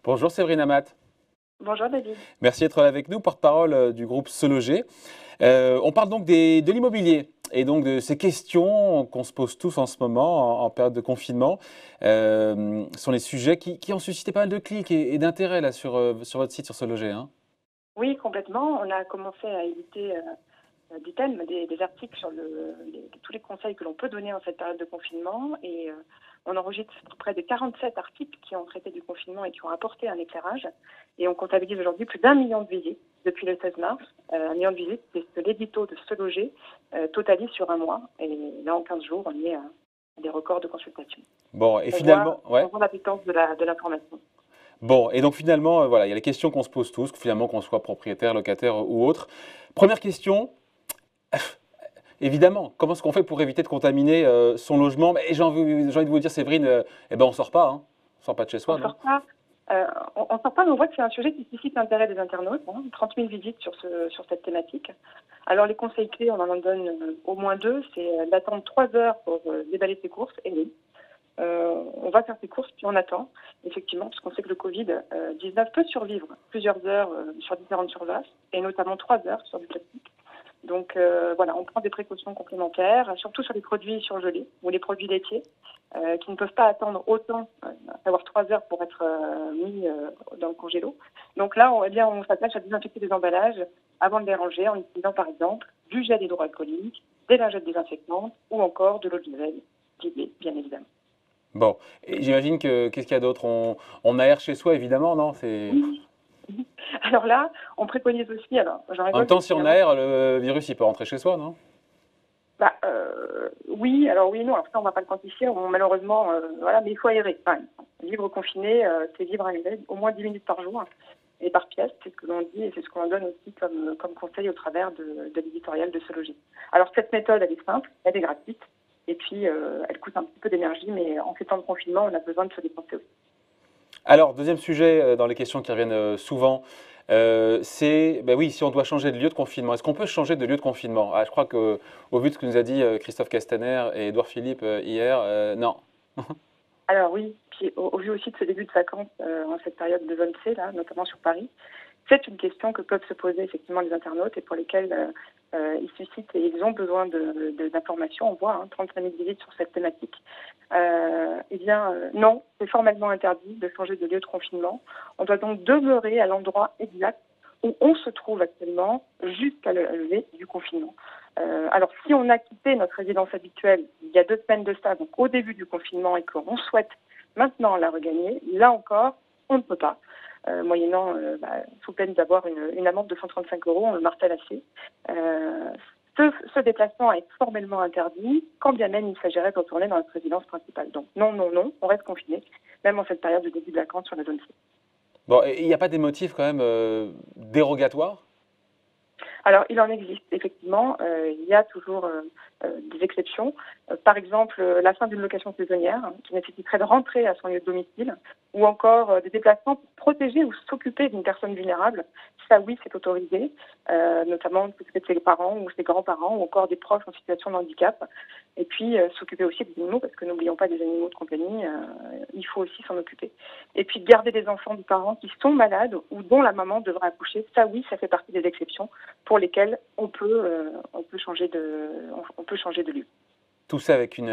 Bonjour Séverine Amat. Bonjour David. Merci d'être là avec nous, porte-parole du groupe Se Loger. On parle donc de l'immobilier et donc de ces questions qu'on se pose tous en ce moment, en période de confinement. Sont les sujets qui ont suscité pas mal de clics et d'intérêt là sur votre site, sur Se Loger, hein. Oui, complètement. On a commencé à éditer des thèmes, des articles sur tous les conseils que l'on peut donner en cette période de confinement. Et on enregistre près de 47 articles qui ont traité du confinement et qui ont apporté un éclairage. Et on comptabilise aujourd'hui plus d'1 million de visites depuis le 16 mars. 1 million de visites, c'est ce que l'édito de Se Loger totalise sur un mois. Et là, en 15 jours, on est à des records de consultation. Bon, et finalement, On voit la puissance de l'information. Bon, et donc finalement, voilà, il y a les questions qu'on se pose tous, finalement qu'on soit propriétaire, locataire ou autre. Première question, évidemment, comment est-ce qu'on fait pour éviter de contaminer son logement? Mais j'ai envie de vous dire, Séverine, eh ben on sort pas, hein. On sort pas de chez soi, On non? sort pas. On sort pas, mais on voit que c'est un sujet qui suscite l'intérêt des internautes. 30 000 visites sur cette thématique. Alors les conseils clés, on en donne au moins 2. C'est d'attendre 3 heures pour déballer ses courses. Et oui, on va faire ses courses puis on attend, effectivement, parce qu'on sait que le Covid-19 peut survivre plusieurs heures sur différentes surfaces, et notamment 3 heures sur du plastique. Donc voilà, on prend des précautions complémentaires, surtout sur les produits surgelés ou les produits laitiers, qui ne peuvent pas attendre autant, à savoir 3 heures pour être mis dans le congélo. Donc là, on s'attache à désinfecter les emballages avant de les ranger en utilisant par exemple du gel hydroalcoolique, des lingettes désinfectantes ou encore de l'eau de javel, bien évidemment. Bon, et j'imagine que qu'est-ce qu'il y a d'autre? On aère chez soi, évidemment, non? Alors là, on préconise aussi, alors j'en En même rigole, temps, si on aère, le virus, il peut rentrer chez soi, non? oui, alors oui, non, alors ça on ne va pas le quantifier, malheureusement, voilà, mais il faut aérer. Enfin, vivre confiné, c'est vivre aéré au moins 10 minutes par jour et par pièce, c'est ce que l'on dit et c'est ce qu'on donne aussi comme conseil au travers de l'éditorial de Se Loger. Alors cette méthode, elle est simple, elle est gratuite et puis elle coûte un petit peu d'énergie, mais en ces temps de confinement, on a besoin de se dépenser aussi. Alors, deuxième sujet dans les questions qui reviennent souvent, c'est, ben oui, si on doit changer de lieu de confinement, est-ce qu'on peut changer de lieu de confinement? Je crois qu'au vu de ce que nous a dit Christophe Castaner et Édouard Philippe hier, non. Alors oui, puis au vu aussi de ce début de vacances en cette période de zone C, là, notamment sur Paris, c'est une question que peuvent se poser effectivement les internautes et pour lesquels ils suscitent et ils ont besoin d'informations. On voit 35 000 visites sur cette thématique. Eh bien, non, c'est formellement interdit de changer de lieu de confinement. On doit donc demeurer à l'endroit exact où on se trouve actuellement jusqu'à la levée du confinement. Alors, si on a quitté notre résidence habituelle il y a 2 semaines de ça, donc au début du confinement, et qu'on souhaite maintenant la regagner, là encore, on ne peut pas. Moyennant, sous peine d'avoir une amende de 135 €, on le martèle assez. Ce déplacement est formellement interdit, quand bien même il s'agirait de retourner dans notre résidence principale. Donc non, non, non, on reste confiné, même en cette période de début de vacances sur la zone C. Bon, il n'y a pas des motifs quand même dérogatoires? Alors, il en existe, effectivement. Il y a toujours des exceptions. Par exemple, la fin d'une location saisonnière qui nécessiterait de rentrer à son lieu de domicile ou encore des déplacements pour protéger ou s'occuper d'une personne vulnérable. Ça, oui, c'est autorisé, notamment s'occuper de ses parents ou ses grands-parents ou encore des proches en situation de handicap. Et puis, s'occuper aussi des animaux, parce que n'oublions pas des animaux de compagnie, il faut aussi s'en occuper. Et puis, garder des enfants des parents qui sont malades ou dont la maman devra accoucher. Ça, oui, ça fait partie des exceptions pour lesquelles on peut changer de lieu. Tout ça avec une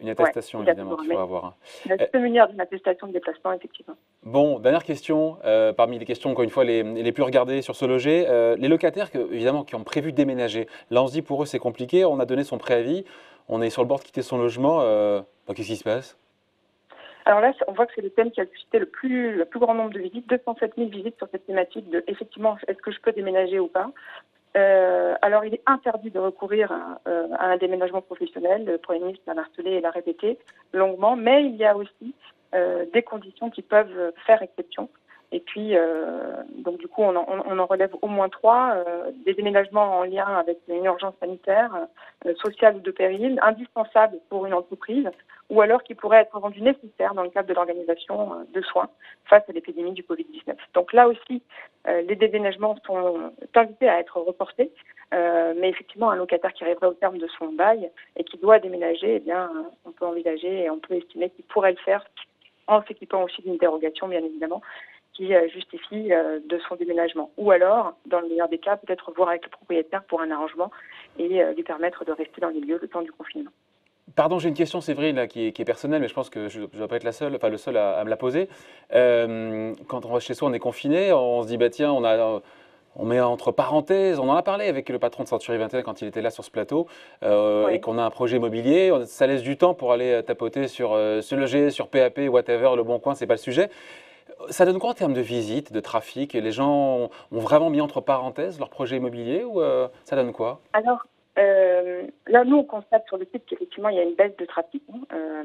attestation, ouais, évidemment, qu'il faut avoir. Se munir d'une attestation de déplacement, effectivement. Bon, dernière question, parmi les questions, encore une fois, les plus regardées sur Se Loger, les locataires, évidemment, qui ont prévu de déménager. Là, on se dit, pour eux, c'est compliqué, on a donné son préavis, on est sur le bord de quitter son logement, qu'est-ce qui se passe? Alors là, on voit que c'est le thème qui a suscité le plus grand nombre de visites, 207 000 visites sur cette thématique de, effectivement, est-ce que je peux déménager ou pas? Alors, il est interdit de recourir à un déménagement professionnel. Le Premier ministre l'a martelé et l'a répété longuement, mais il y a aussi des conditions qui peuvent faire exception. Et puis, donc du coup, on en relève au moins 3, des déménagements en lien avec une urgence sanitaire, sociale ou de péril, indispensables pour une entreprise, ou alors qui pourraient être rendus nécessaires dans le cadre de l'organisation de soins face à l'épidémie du Covid-19. Donc là aussi, les déménagements sont invités à être reportés, mais effectivement, un locataire qui arriverait au terme de son bail et qui doit déménager, eh bien, on peut envisager et on peut estimer qu'il pourrait le faire en s'équipant aussi d'une dérogation, bien évidemment, qui justifie de son déménagement. Ou alors, dans le meilleur des cas, peut-être voir avec le propriétaire pour un arrangement et lui permettre de rester dans les lieux le temps du confinement. Pardon, j'ai une question, Séverine, là, qui est personnelle, mais je pense que je ne dois pas être la seule, enfin le seul à me la poser. Quand on va chez soi, on est confiné, on se dit, bah tiens, on met entre parenthèses, on en a parlé avec le patron de Century 21 quand il était là sur ce plateau, et Oui. qu'on a un projet immobilier, ça laisse du temps pour aller tapoter sur Se Loger, sur PAP, whatever, Le Bon Coin, c'est pas le sujet. Ça donne quoi en termes de visite, de trafic? Les gens ont vraiment mis entre parenthèses leur projet immobilier ou ça donne quoi? Alors, là, nous, on constate sur le site qu'effectivement, il y a une baisse de trafic,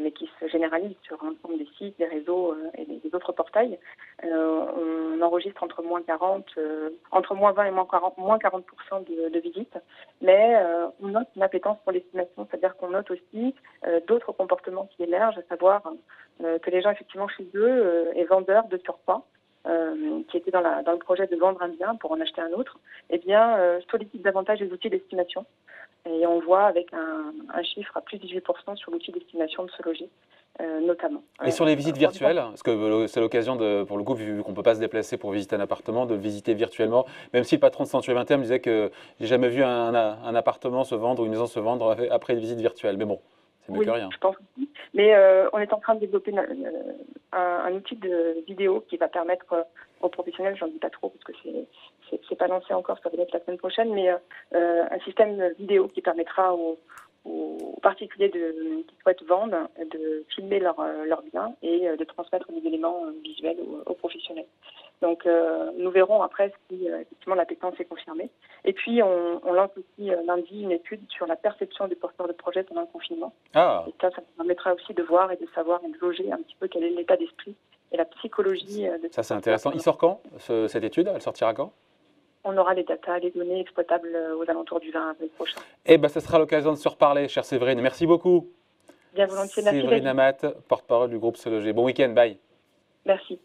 mais qui se généralise sur l'ensemble des sites, des réseaux et des autres portails. On enregistre entre moins 40, entre moins 20 et moins 40% de visites, mais on note une appétence pour l'estimation, c'est-à-dire qu'on note aussi d'autres comportements qui émergent, à savoir que les gens, effectivement, chez eux, et vendeurs de surpoids, qui étaient dans le projet de vendre un bien pour en acheter un autre, eh bien, sollicitent davantage les outils d'estimation. Et on voit avec un chiffre à plus de 18% sur l'outil d'estimation de Se Loger, notamment. Et sur les visites virtuelles, parce que c'est l'occasion pour le coup, vu qu'on ne peut pas se déplacer pour visiter un appartement, de le visiter virtuellement, même si le patron de Century 21 me disait que j'ai jamais vu un appartement se vendre ou une maison se vendre après une visite virtuelle. Mais bon, c'est mieux que Oui, rien. je pense aussi. Mais on est en train de développer un outil de vidéo qui va permettre aux professionnels, j'en dis pas trop parce que c'est pas lancé encore, ça va être la semaine prochaine, mais un système vidéo qui permettra aux particuliers qui souhaitent vendre de filmer leurs biens et de transmettre des éléments visuels aux professionnels. Donc nous verrons après si effectivement l'appétence est confirmée. Et puis on lance aussi lundi une étude sur la perception des porteurs de projets pendant le confinement. Ah, Et ça nous permettra aussi de voir et de savoir et de jauger un petit peu quel est l'état d'esprit et la psychologie de ça ces c'est intéressant. Il porteurs. sort quand, cette étude? Elle sortira quand? On aura les datas, les données exploitables aux alentours du 20 avril prochain. Eh bien, ce sera l'occasion de se reparler, chère Séverine. Merci beaucoup. Bien volontiers, merci Séverine David. Amat, porte-parole du groupe Se Loger. Bon week-end, bye. Merci.